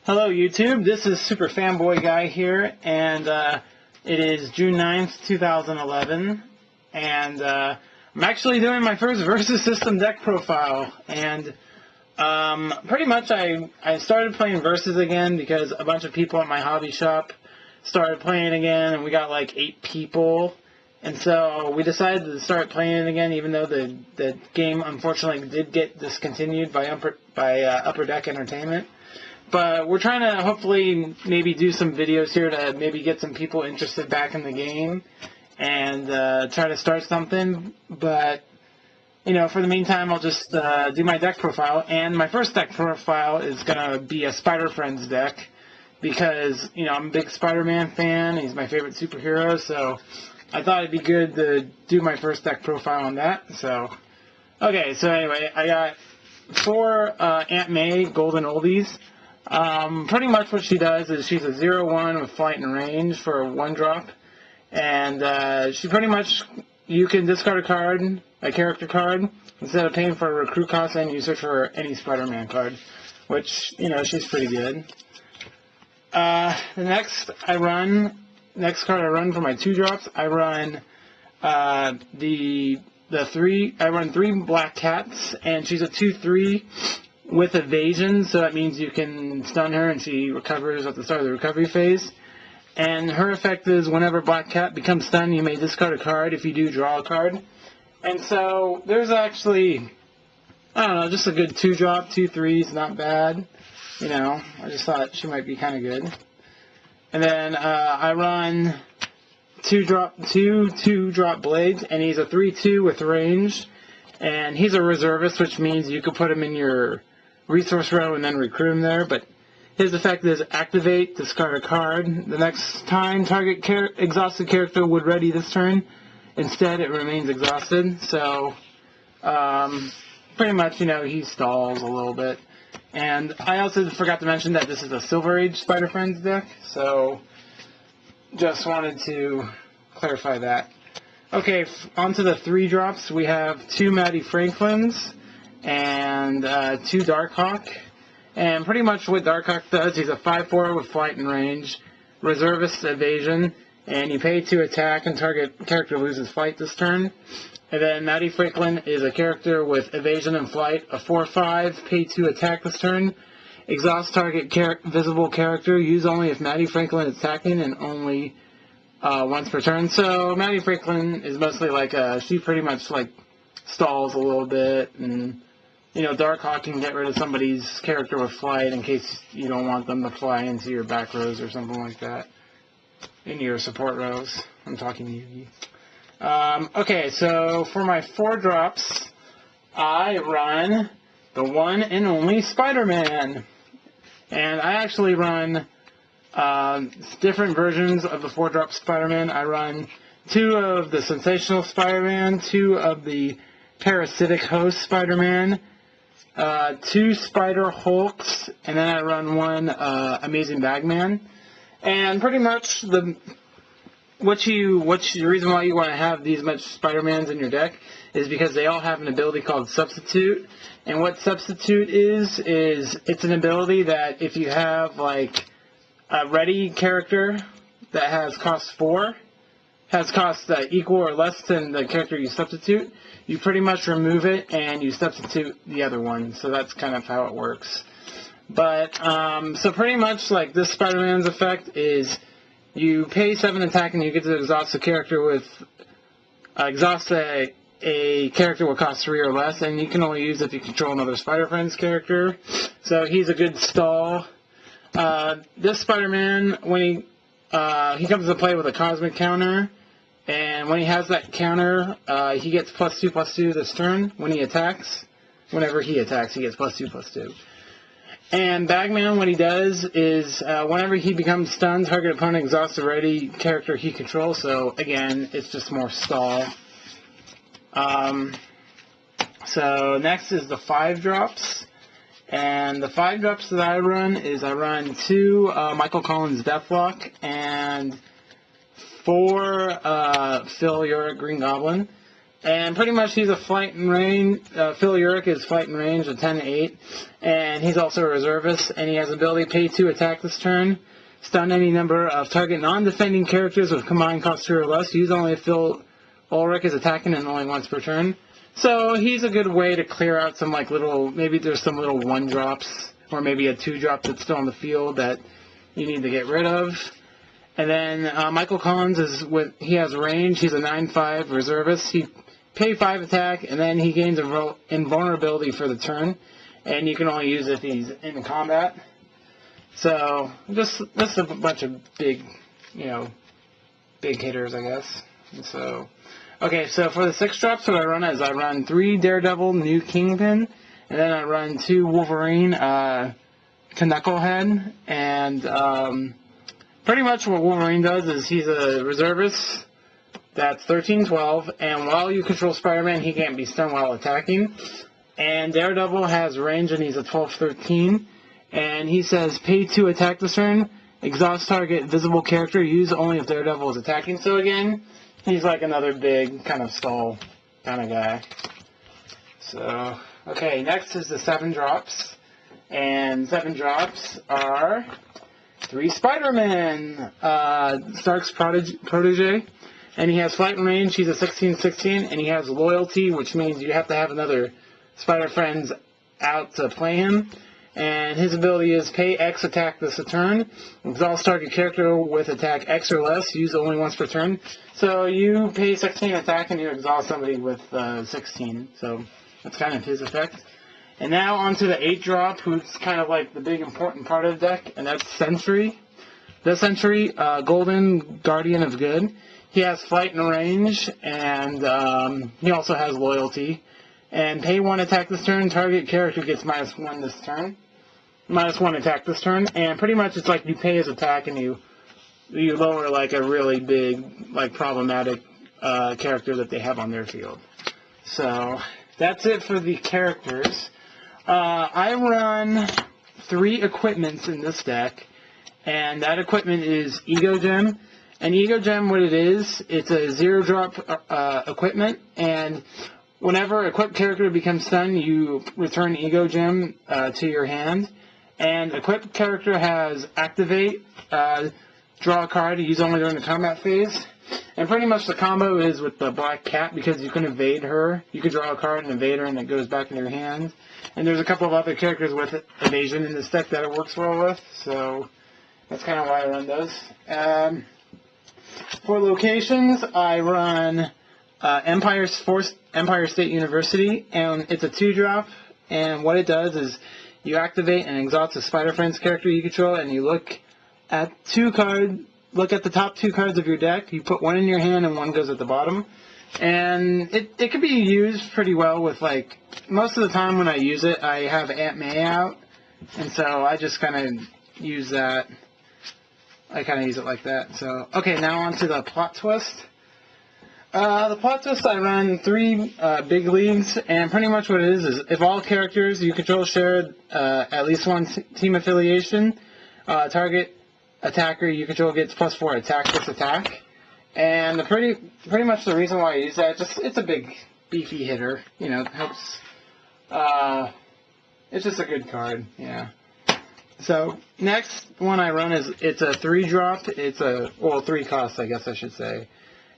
Hello YouTube, this is Super Fanboy Guy here, and it is June 9th, 2011, and I'm actually doing my first Versus System deck profile, and pretty much I started playing Versus again because a bunch of people at my hobby shop started playing again, and we got like 8 people, and so we decided to start playing it again, even though the game unfortunately did get discontinued by Upper Deck Entertainment. But we're trying to hopefully maybe do some videos here to maybe get some people interested back in the game and try to start something. But, you know, for the meantime, I'll just do my deck profile. And my first deck profile is going to be a Spider-Friends deck because, you know, I'm a big Spider-Man fan. He's my favorite superhero. So I thought it'd be good to do my first deck profile on that. So, okay, so anyway, I got 4 Aunt May Golden Oldies. Pretty much what she does is she's a 0/1 with flight and range for a 1-drop, and she pretty much, you can discard a card, a character card, instead of paying for a recruit cost, and you search for any Spider-Man card, which, you know, she's pretty good. The next card I run for my 2-drops, I run I run 3 Black Cats, and she's a 2/3 with evasion, so that means you can stun her and she recovers at the start of the recovery phase. And her effect is whenever Black Cat becomes stunned, you may discard a card. If you do, draw a card. And so there's actually, I don't know, just a good 2-drop, 2/3s, not bad. You know, I just thought she might be kind of good. And then I run 2-drop Blades, and he's a 3/2 with range. And he's a reservist, which means you could put him in your resource row and then recruit him there, but his effect is activate, discard a card. The next time target exhausted character would ready this turn. Instead, it remains exhausted, so pretty much, you know, he stalls a little bit. And I also forgot to mention that this is a Silver Age Spider-Friends deck, so just wanted to clarify that. Okay, on to the 3-drops. We have 2 Maddie Franklins and 2 Darkhawk. And pretty much what Darkhawk does, he's a 5/4 with flight and range, reservist evasion, and you pay to attack and target character loses flight this turn. And then Maddie Franklin is a character with evasion and flight, a 4/5, pay to attack this turn. Exhaust target visible character, use only if Maddie Franklin is attacking and only once per turn. So Maddie Franklin is mostly like she pretty much like stalls a little bit, and you know, Darkhawk can get rid of somebody's character with flight in case you don't want them to fly into your back rows or something like that. Into your support rows. I'm talking Yugi. Okay, so for my 4-drops, I run the one and only Spider-Man. And I actually run different versions of the 4-drop Spider-Man. I run 2 of the Sensational Spider-Man, 2 of the Parasitic Host Spider-Man, 2 Spider-Hulks, and then I run 1 Amazing Bagman. And pretty much the reason why you want to have these much Spider-Mans in your deck is because they all have an ability called Substitute. And what Substitute is it's an ability that if you have like a ready character that has cost 4, has cost equal or less than the character you substitute, you pretty much remove it and you substitute the other one. So that's kind of how it works. But, so pretty much like this Spider-Man's effect is you pay 7 attack and you get to exhaust a character with, exhaust a character will cost 3 or less, and you can only use if you control another Spider-Friends character. So he's a good stall. This Spider-Man, when he comes into play with a Cosmic counter, and when he has that counter, he gets +2/+2 this turn when he attacks. Whenever he attacks, he gets +2/+2. And Bagman, what he does is, whenever he becomes stunned, target opponent exhausts a ready character he controls. So, again, it's just more stall. So, next is the 5-drops. And the 5-drops that I run is I run 2 Michael Collins Deathlock and 4 Phil Urich Green Goblin. And pretty much he's a flight and range. Phil Urich is flight and range of 10 to 8. And he's also a reservist, and he has ability pay 2 attack this turn. Stun any number of target non-defending characters with combined cost 2 or less. Use only if Phil Ulrich is attacking and only once per turn. So he's a good way to clear out some like little, maybe there's some little 1-drops or maybe a 2-drop that's still on the field that you need to get rid of. And then Michael Collins he has range. He's a 9/5 reservist. He pay 5 attack, and then he gains invulnerability for the turn, and you can only use it if he's in combat. So just a bunch of big hitters, I guess. So okay, so for the 6-drops, what I run is I run 3 Daredevil, new Kingpin, and then I run 2 Wolverine to Knucklehead, and pretty much what Wolverine does is he's a reservist that's 13/12, and while you control Spider-Man, he can't be stunned while attacking. And Daredevil has range, and he's a 12/13, and he says pay 2 attack this turn, exhaust target visible character, use only if Daredevil is attacking. So again, he's like another big kind of stall kind of guy. So, okay, next is the 7-drops. And 7 drops are 3 Spider-Man. Stark's protege. And he has flight and range. He's a 16/16. And he has loyalty, which means you have to have another Spider-Friends out to play him. And his ability is pay X attack this turn. Exhaust target character with attack X or less. Use only once per turn. So you pay 16 attack and you exhaust somebody with 16. So that's kind of his effect. And now onto the 8-drop, who's kind of like the big important part of the deck, and that's Sentry. The Sentry, Golden Guardian of Good. He has flight and range, and he also has loyalty. And pay 1 attack this turn. Target character gets -1 this turn. -1 attack this turn. And pretty much it's like you pay his attack and you lower like a really big, like problematic character that they have on their field. So that's it for the characters. I run 3 equipments in this deck, and that equipment is Ego Gem. And Ego Gem, what it is, it's a 0-drop equipment, and whenever equipped character becomes stunned, you return Ego Gem to your hand. And equipped character has Activate, draw a card, use only during the combat phase. And pretty much the combo is with the Black Cat, because you can evade her. You can draw a card and evade her, and it goes back in your hand. And there's a couple of other characters with evasion in this deck that it works well with, so that's kind of why I run those. For locations, I run Empire State University, and it's a 2-drop, and what it does is you activate and exhaust a Spider-Friends character you control, and you look at the top 2 cards of your deck. You put 1 in your hand and 1 goes at the bottom. And it can be used pretty well with, like, most of the time when I use it, I have Aunt May out, and so I just kind of use that. I kind of use it like that. So, okay, now on to the plot twist. The plot twist, I run 3 big leagues, and pretty much what it is if all characters you control share at least 1 team affiliation, target attacker you control gets +4 attack this attack. And pretty much the reason why I use that, it's a big beefy hitter. You know, it helps. It's just a good card. Yeah. So next one I run it's a 3-drop. It's 3 cost, I guess I should say.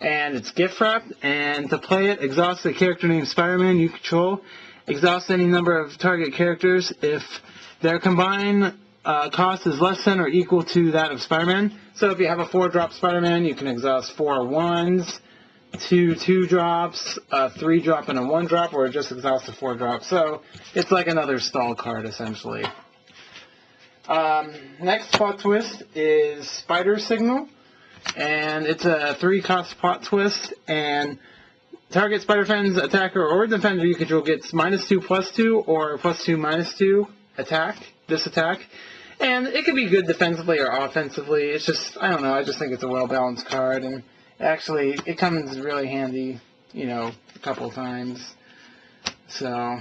And it's gift wrapped. And to play it, exhaust a character named Spider-Man you control. Exhaust any number of target characters if their combined cost is less than or equal to that of Spider-Man. So if you have a 4-drop Spider-Man, you can exhaust 4 1s, 2 2-drops, a 3-drop, and a 1-drop, or just exhaust a 4-drop. So it's like another stall card, essentially. Next plot twist is Spider Signal, and it's a 3-cost plot twist, and target Spider-Friends attacker or defender you control gets -2/+2 or +2/-2 attack, this attack. And it can be good defensively or offensively. It's just, I don't know, I just think it's a well-balanced card, and actually, it comes really handy, a couple times. So,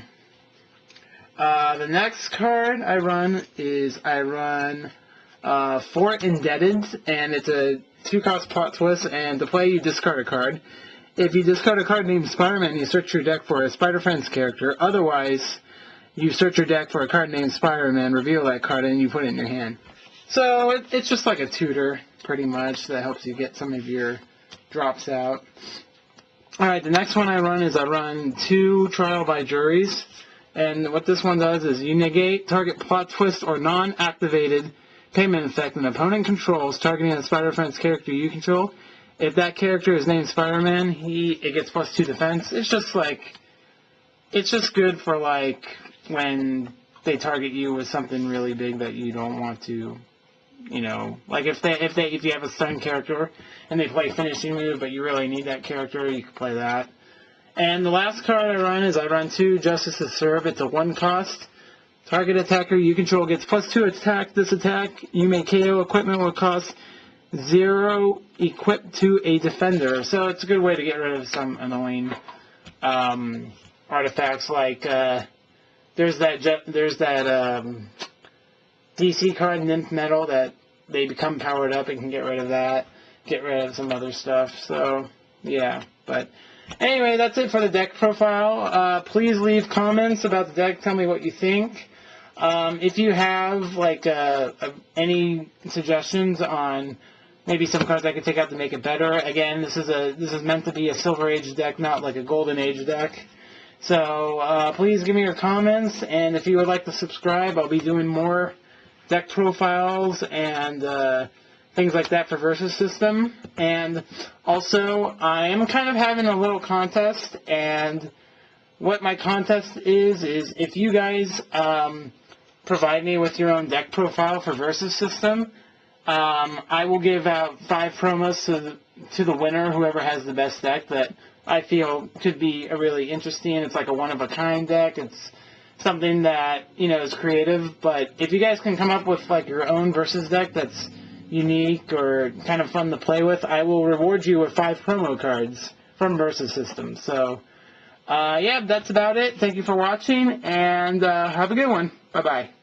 the next card I run is, 4 Indebted, and it's a 2-cost plot twist, and to play, you discard a card. if you discard a card named Spider-Man, you search your deck for a Spider-Friends character. Otherwise, you search your deck for a card named Spider-Man, reveal that card, and you put it in your hand. So it's just like a tutor, pretty much, that helps you get some of your drops out. Alright, the next one I run 2 Trial by Juries. And what this one does is you negate target plot twist or non-activated payment effect an opponent controls targeting a Spider-Friends character you control. If that character is named Spider-Man, it gets +2 defense. It's just good for like when they target you with something really big that you don't want to, you know, like if you have a stun character and they play finishing move, but you really need that character, you can play that. And the last card I run 2 Justice to Serve. It's a 1 cost. Target attacker you control gets +2 attack. This attack, you may KO equipment will cost 0 equipped to a defender. So it's a good way to get rid of some annoying artifacts like there's that DC card, Nymph Metal, that they become powered up and can get rid of that. Get rid of some other stuff. So yeah, but anyway, that's it for the deck profile. Please leave comments about the deck. Tell me what you think. If you have like any suggestions on maybe some cards I could take out to make it better. Again, this is meant to be a Silver Age deck, not like a Golden Age deck. So please give me your comments, and if you would like to subscribe, I'll be doing more deck profiles and things like that for Versus System. And also, I am kind of having a little contest, and what my contest is if you guys provide me with your own deck profile for Versus System, I will give out 5 promos to the winner, whoever has the best deck that I feel could be a really interesting. It's like a one-of-a-kind deck. It's something that, you know, is creative. But if you guys can come up with like your own Versus deck that's unique or kind of fun to play with, I will reward you with 5 promo cards from Versus System. So, yeah, that's about it. Thank you for watching, and have a good one. Bye-bye.